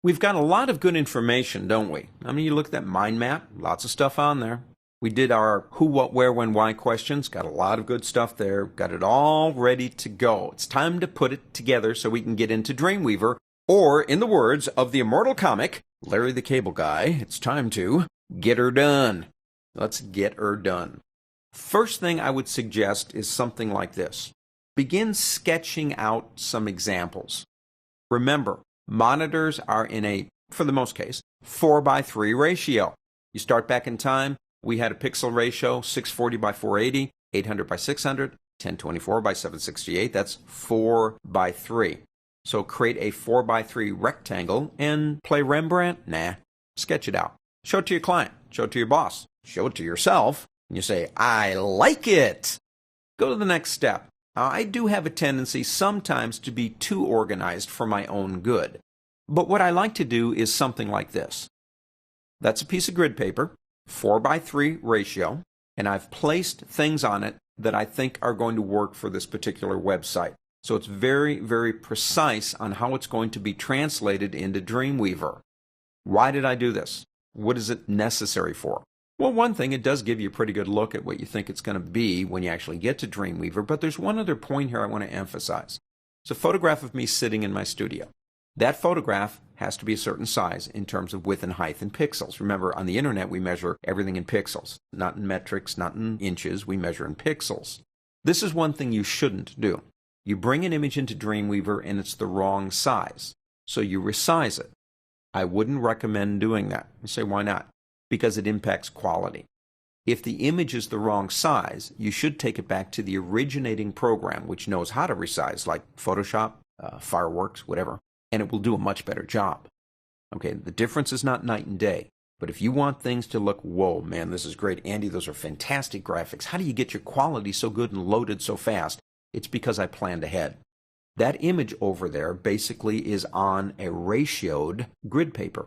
We've got a lot of good information, don't we? I mean, you look at that mind map, lots of stuff on there. We did our who, what, where, when, why questions. Got a lot of good stuff there. Got it all ready to go. It's time to put it together so we can get into Dreamweaver. Or, in the words of the immortal comic, Larry the Cable Guy, it's time to get her done. Let's get her done. First thing I would suggest is something like this. Begin sketching out some examples. Remember, monitors are in a, for the most case, 4:3 ratio. You start back in time, we had a pixel ratio, 640 by 480, 800 by 600, 1024 by 768. That's 4:3. So create a 4:3 rectangle and play Rembrandt? Nah, sketch it out. Show it to your client. Show it to your boss. Show it to yourself. And you say, I like it. Go to the next step. I do have a tendency sometimes to be too organized for my own good. But what I like to do is something like this. That's a piece of grid paper, 4:3 ratio, and I've placed things on it that I think are going to work for this particular website. So it's very, very precise on how it's going to be translated into Dreamweaver. Why did I do this? What is it necessary for? Well, one thing, it does give you a pretty good look at what you think it's going to be when you actually get to Dreamweaver, but there's one other point here I want to emphasize. It's a photograph of me sitting in my studio. That photograph has to be a certain size in terms of width and height in pixels. Remember, on the internet, we measure everything in pixels, not in metrics, not in inches. We measure in pixels. This is one thing you shouldn't do. You bring an image into Dreamweaver and it's the wrong size, so you resize it. I wouldn't recommend doing that. You say, why not? Because it impacts quality. If the image is the wrong size, you should take it back to the originating program, which knows how to resize, like Photoshop, Fireworks, whatever, and it will do a much better job. Okay, the difference is not night and day, but if you want things to look, whoa, man, this is great. Andy, those are fantastic graphics. How do you get your quality so good and loaded so fast? It's because I planned ahead. That image over there basically is on a ratioed grid paper.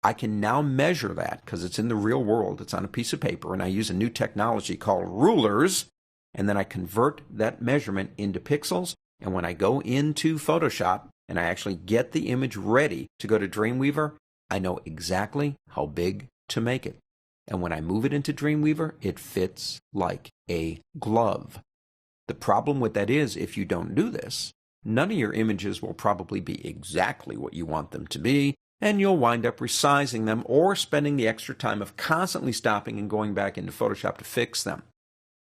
I can now measure that because it's in the real world. It's on a piece of paper, and I use a new technology called rulers, and then I convert that measurement into pixels, and when I go into Photoshop and I actually get the image ready to go to Dreamweaver, I know exactly how big to make it. And when I move it into Dreamweaver, it fits like a glove. The problem with that is, if you don't do this, none of your images will probably be exactly what you want them to be, and you'll wind up resizing them or spending the extra time of constantly stopping and going back into Photoshop to fix them.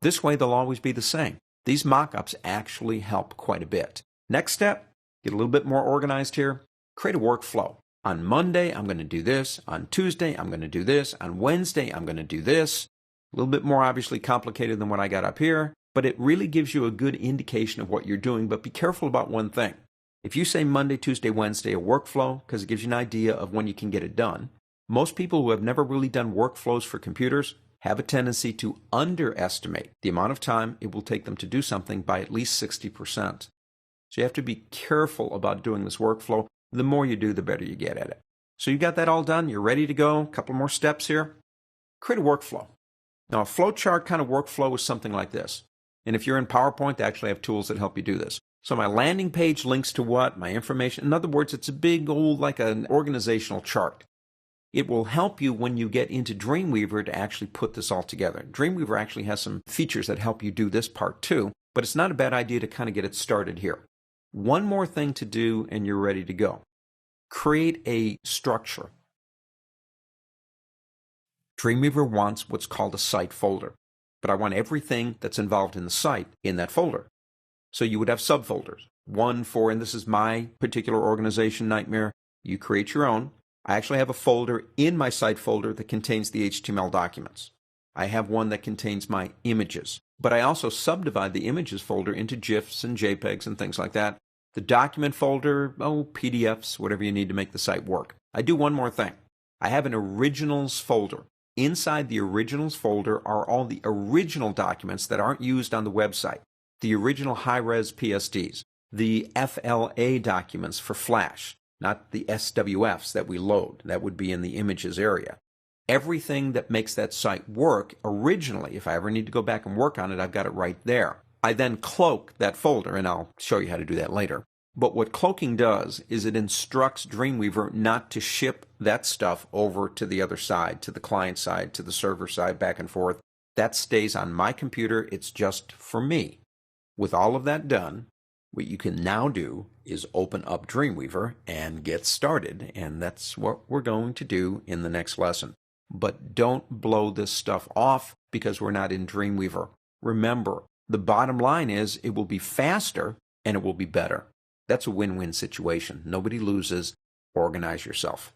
This way, they'll always be the same. These mock-ups actually help quite a bit. Next step, get a little bit more organized here. Create a workflow. On Monday, I'm going to do this. On Tuesday, I'm going to do this. On Wednesday, I'm going to do this. A little bit more obviously complicated than what I got up here, but it really gives you a good indication of what you're doing. But be careful about one thing. If you say Monday, Tuesday, Wednesday, a workflow, because it gives you an idea of when you can get it done, most people who have never really done workflows for computers have a tendency to underestimate the amount of time it will take them to do something by at least 60%. So you have to be careful about doing this workflow. The more you do, the better you get at it. So you got that all done. You're ready to go. A couple more steps here. Create a workflow. Now, a flowchart kind of workflow is something like this. And if you're in PowerPoint, they actually have tools that help you do this. So my landing page links to what? My information. In other words, it's a big old, like an organizational chart. It will help you when you get into Dreamweaver to actually put this all together. Dreamweaver actually has some features that help you do this part too, but it's not a bad idea to kind of get it started here. One more thing to do and you're ready to go. Create a structure. Dreamweaver wants what's called a site folder, but I want everything that's involved in the site in that folder. So you would have subfolders. One for, and this is my particular organization nightmare, you create your own. I actually have a folder in my site folder that contains the HTML documents. I have one that contains my images, but I also subdivide the images folder into GIFs and JPEGs and things like that. The document folder, PDFs, whatever you need to make the site work. I do one more thing. I have an originals folder. Inside the originals folder are all the original documents that aren't used on the website. The original high-res PSDs, the FLA documents for Flash, not the SWFs that we load. That would be in the images area. Everything that makes that site work originally, if I ever need to go back and work on it, I've got it right there. I then cloak that folder, and I'll show you how to do that later. But what cloaking does is it instructs Dreamweaver not to ship that stuff over to the other side, to the client side, to the server side, back and forth. That stays on my computer. It's just for me. With all of that done, what you can now do is open up Dreamweaver and get started. And that's what we're going to do in the next lesson. But don't blow this stuff off because we're not in Dreamweaver. Remember, the bottom line is it will be faster and it will be better. That's a win-win situation. Nobody loses. Organize yourself.